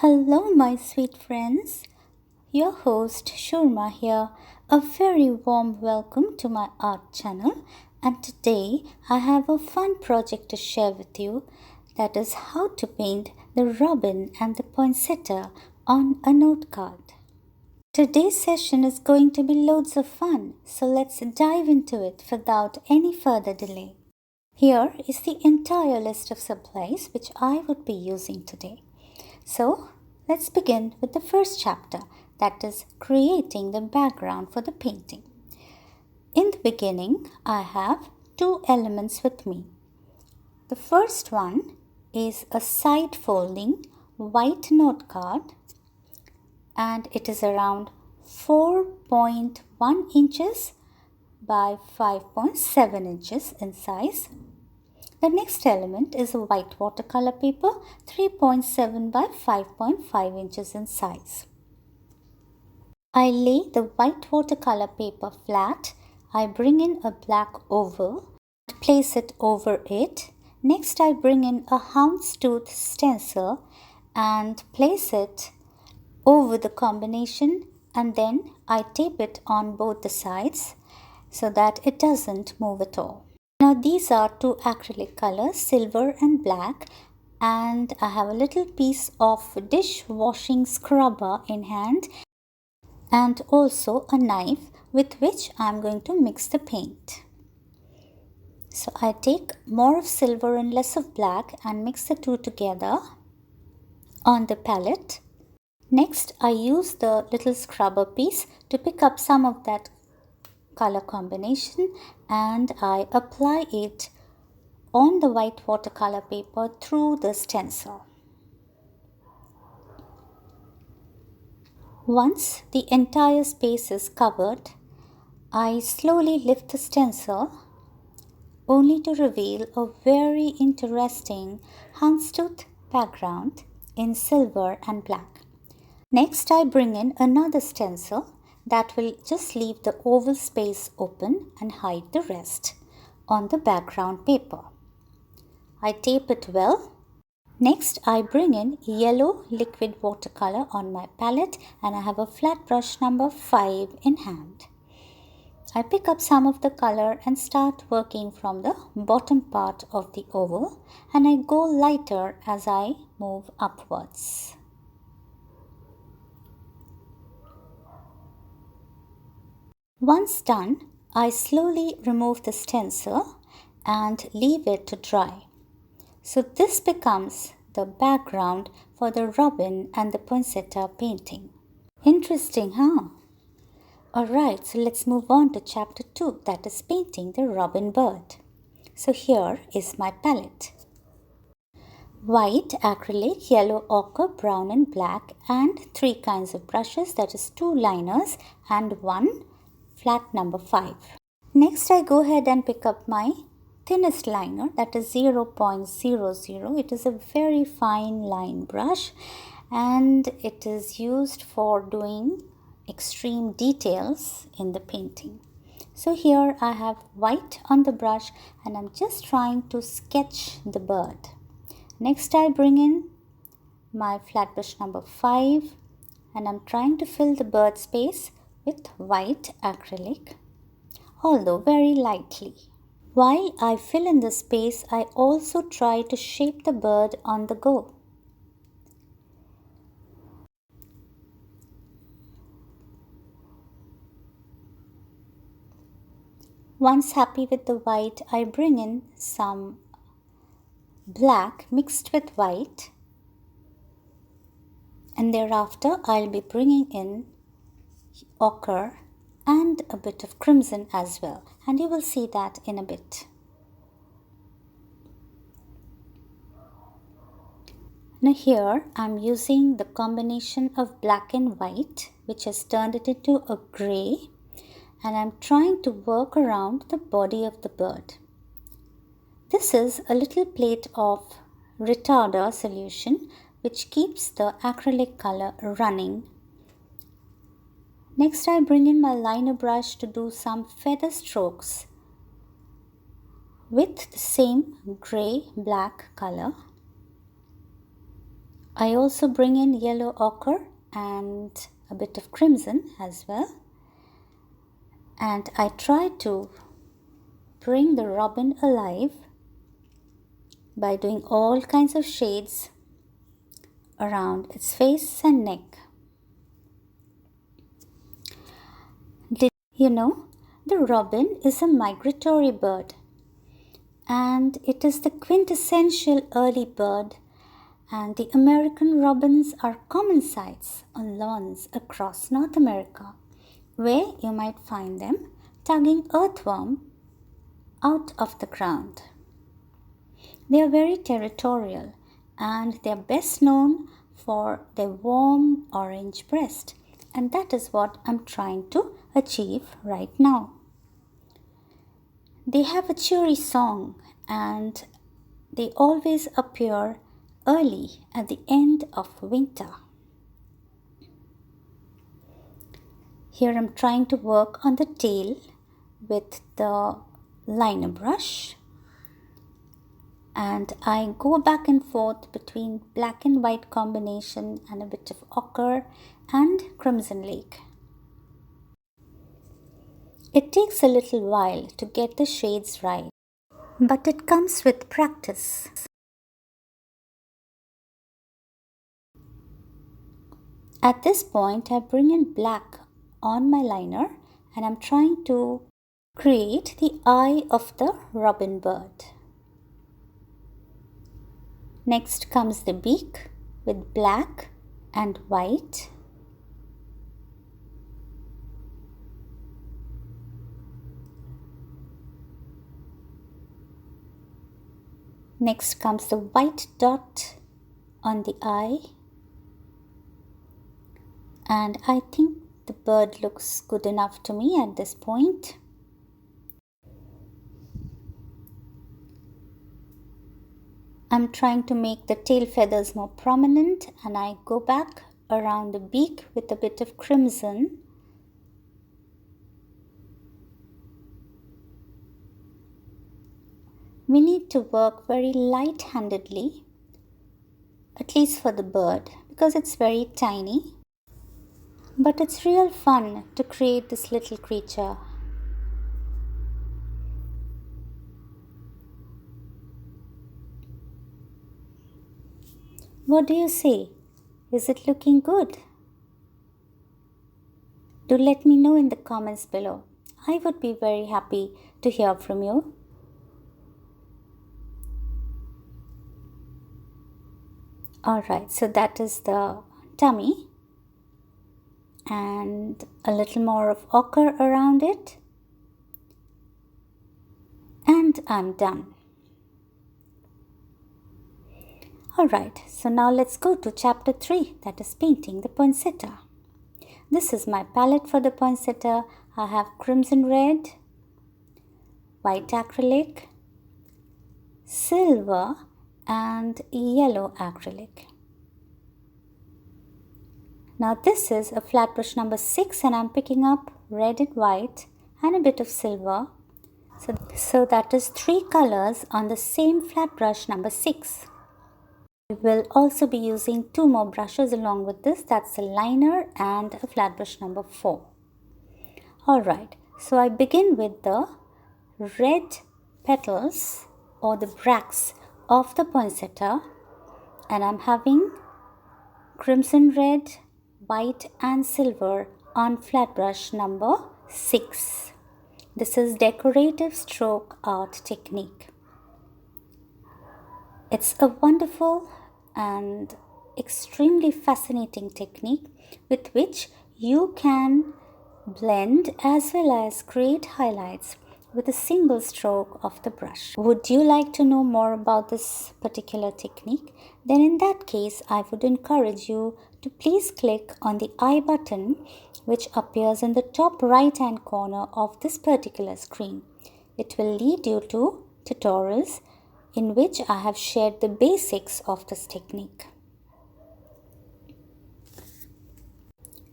Hello, my sweet friends. Your host Shurma here. A very warm welcome to my art channel. And today I have a fun project to share with you, that is how to paint the robin and the poinsettia on a note card. Today's session is going to be loads of fun, so let's dive into it without any further delay. Here is the entire list of supplies which I would be using today. So, let's begin with the first chapter, that is creating the background for the painting. In the beginning, I have two elements with me. The first one is a side folding white note card, and it is around 4.1 inches by 5.7 inches in size. The next element is a white watercolor paper, 3.7 by 5.5 inches in size. I lay the white watercolor paper flat. I bring in a black oval and place it over it. Next, I bring in a houndstooth stencil and place it over the combination, and then I tape it on both the sides so that it doesn't move at all. Now these are two acrylic colors, silver and black, and I have a little piece of dishwashing scrubber in hand and also a knife with which I am going to mix the paint. So I take more of silver and less of black and mix the two together on the palette. Next, I use the little scrubber piece to pick up some of that color combination, and I apply it on the white watercolor paper through the stencil. Once the entire space is covered, I slowly lift the stencil only to reveal a very interesting houndstooth background in silver and black. Next, I bring in another stencil that will just leave the oval space open and hide the rest on the background paper. I tape it well. Next, I bring in yellow liquid watercolor on my palette, and I have a flat brush number 5 in hand. I pick up some of the color and start working from the bottom part of the oval, and I go lighter as I move upwards. Once done, I slowly remove the stencil and leave it to dry. So this becomes the background for the robin and the poinsettia painting. Interesting, huh? Alright, so let's move on to chapter 2, that is painting the robin bird. So here is my palette. White, acrylic, yellow ochre, brown and black, and 3 kinds of brushes, that is 2 liners and 1 flat number 5. Next, I go ahead and pick up my thinnest liner, that is 0.00. It is a very fine line brush and it is used for doing extreme details in the painting. So here I have white on the brush and I'm just trying to sketch the bird. Next, I bring in my flat brush number 5 and I'm trying to fill the bird space with white acrylic, although very lightly. While I fill in the space, I also try to shape the bird on the go. Once happy with the white, I bring in some black mixed with white, and thereafter I'll be bringing in ochre and a bit of crimson as well, and you will see that in a bit. Now here I'm using the combination of black and white, which has turned it into a grey, and I'm trying to work around the body of the bird. This is a little plate of retarder solution which keeps the acrylic color running. Next, I bring in my liner brush to do some feather strokes with the same grey-black color I also bring in yellow ochre and a bit of crimson as well. And I try to bring the robin alive by doing all kinds of shades around its face and neck. Did you know the robin is a migratory bird, and it is the quintessential early bird, and the American robins are common sights on lawns across North America, where you might find them tugging earthworm out of the ground. They are very territorial, and they are best known for their warm orange breast, and that is what I'm trying to achieve right now. They have a cheery song, and they always appear early at the end of winter. Here I'm trying to work on the tail with the liner brush, and I go back and forth between black and white combination and a bit of ochre and crimson lake. It takes a little while to get the shades right, but it comes with practice. At this point, I bring in black on my liner, and I'm trying to create the eye of the robin bird. Next comes the beak with black and white. Next comes the white dot on the eye. And I think the bird looks good enough to me at this point. I'm trying to make the tail feathers more prominent, and I go back around the beak with a bit of crimson. We need to work very light-handedly, at least for the bird, because it's very tiny. But it's real fun to create this little creature. What do you say? Is it looking good? Do let me know in the comments below. I would be very happy to hear from you. Alright, so that is the tummy, and a little more of ochre around it, and I'm done. Alright, so now let's go to chapter 3, that is painting the poinsettia. This is my palette for the poinsettia. I have crimson red, white acrylic, silver and yellow acrylic. Now this is a flat brush number 6, and I'm picking up red and white and a bit of silver. So that is 3 colors on the same flat brush number 6. We will also be using 2 more brushes along with this. That's a liner and a flat brush number 4. Alright, so I begin with the red petals or the bracts of the poinsettia, and I'm having crimson red, white and silver on flat brush number 6. This is decorative stroke art technique. It's a wonderful and extremely fascinating technique with which you can blend as well as create highlights with a single stroke of the brush. Would you like to know more about this particular technique? Then in that case, I would encourage you to please click on the I button which appears in the top right hand corner of this particular screen. It will lead you to tutorials in which I have shared the basics of this technique.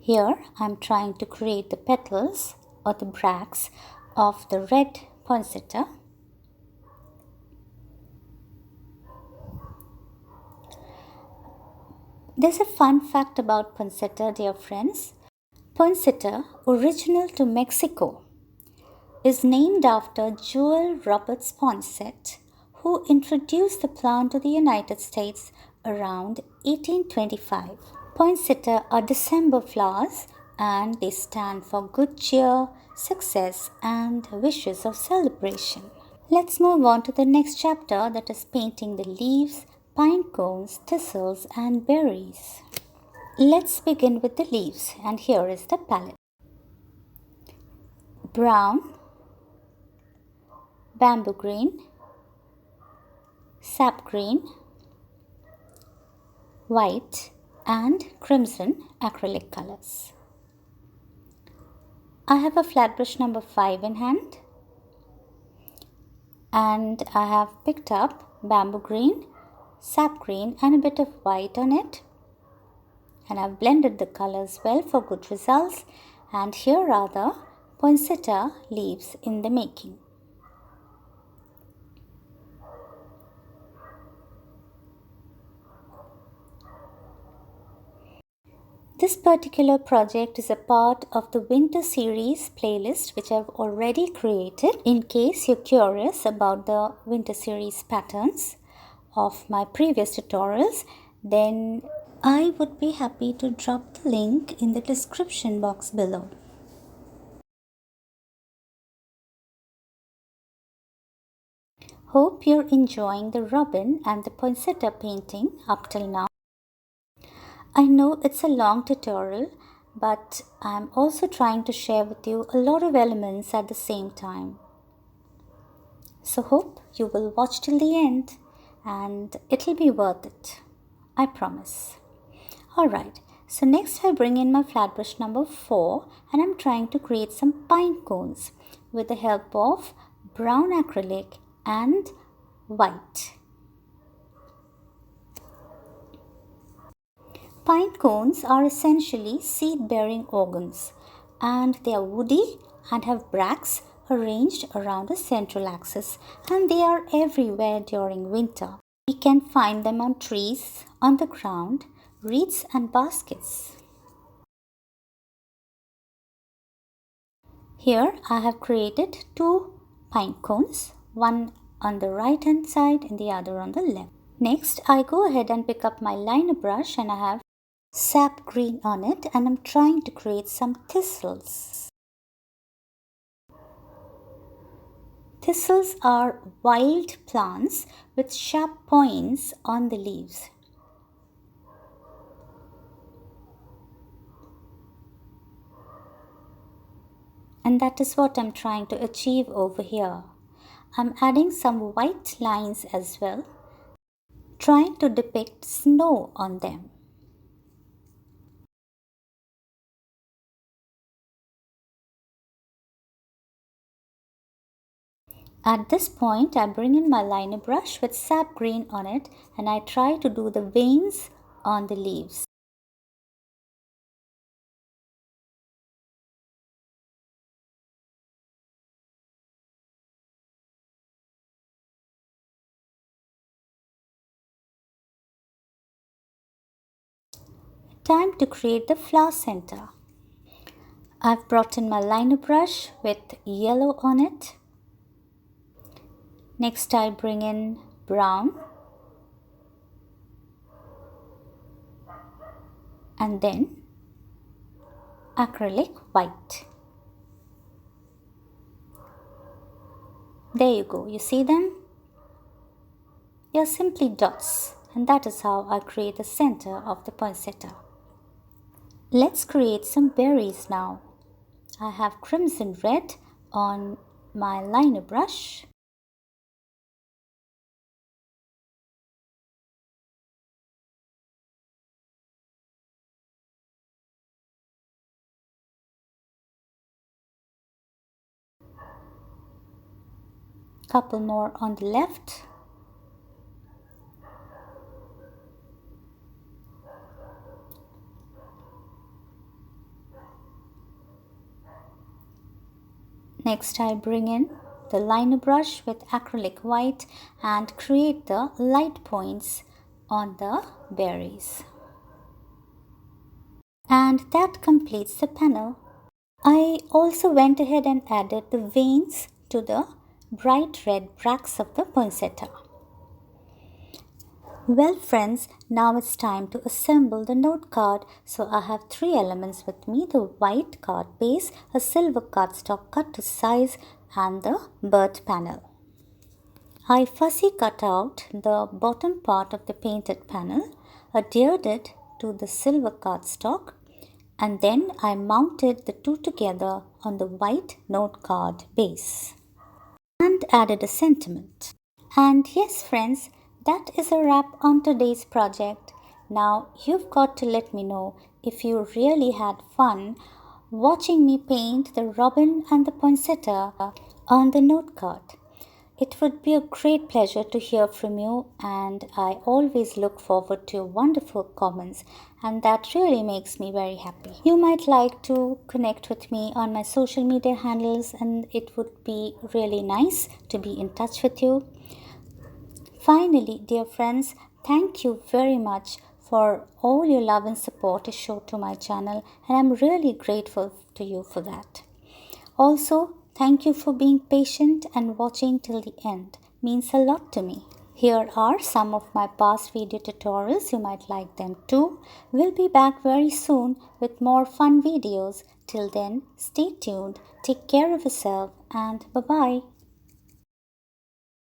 Here I am trying to create the petals or the bracts of the red poinsettia. There's a fun fact about poinsettia, dear friends. Poinsettia, original to Mexico, is named after Joel Roberts Poinsett, who introduced the plant to the United States around 1825. Poinsettia are December flowers and they stand for good cheer, success, and wishes of celebration. Let's move on to the next chapter, that is painting the leaves, pine cones, thistles, and berries. Let's begin with the leaves, and here is the palette. Brown, bamboo green, sap green, white, and crimson acrylic colors. I have a flat brush number 5 in hand, and I have picked up bamboo green, sap green, and a bit of white on it, and I've blended the colors well for good results. And here are the poinsettia leaves in the making. This particular project is a part of the winter series playlist which I've already created. In case you're curious about the winter series patterns of my previous tutorials, then I would be happy to drop the link in the description box below. Hope you're enjoying the robin and the poinsettia painting up till now. I know it's a long tutorial, but I'm also trying to share with you a lot of elements at the same time. So hope you will watch till the end and it'll be worth it. I promise. Alright, so next I bring in my flat brush number 4 and I'm trying to create some pine cones with the help of brown acrylic and white. Pine cones are essentially seed-bearing organs, and they are woody and have bracts arranged around a central axis, and they are everywhere during winter. We can find them on trees, on the ground, reeds and baskets. Here I have created 2 pine cones, one on the right hand side and the other on the left. Next I go ahead and pick up my liner brush and I have sap green on it, and I'm trying to create some thistles. Thistles are wild plants with sharp points on the leaves. And that is what I'm trying to achieve over here. I'm adding some white lines as well, trying to depict snow on them. At this point, I bring in my liner brush with sap green on it and I try to do the veins on the leaves. Time to create the flower center. I've brought in my liner brush with yellow on it. Next I bring in brown and then acrylic white. There you go, you see them? They are simply dots, and that is how I create the center of the poinsettia. Let's create some berries now. I have crimson red on my liner brush. Couple more on the left. Next I bring in the liner brush with acrylic white and create the light points on the berries. And that completes the panel. I also went ahead and added the veins to the bright red bracts of the poinsettia. Well friends, now it's time to assemble the note card. So I have three elements with me: the white card base, a silver cardstock cut to size, and the bird panel. I fussy cut out the bottom part of the painted panel, adhered it to the silver cardstock, and then I mounted the two together on the white note card base and added a sentiment. And yes friends, that is a wrap on today's project. Now you've got to let me know if you really had fun watching me paint the robin and the poinsettia on the note card. It would be a great pleasure to hear from you, and I always look forward to your wonderful comments, and that really makes me very happy. You might like to connect with me on my social media handles, and it would be really nice to be in touch with you. Finally, dear friends, thank you very much for all your love and support you show to my channel, and I'm really grateful to you for that. Also, thank you for being patient and watching till the end. Means a lot to me. Here are some of my past video tutorials. You might like them too. We'll be back very soon with more fun videos. Till then, stay tuned, take care of yourself, and bye-bye.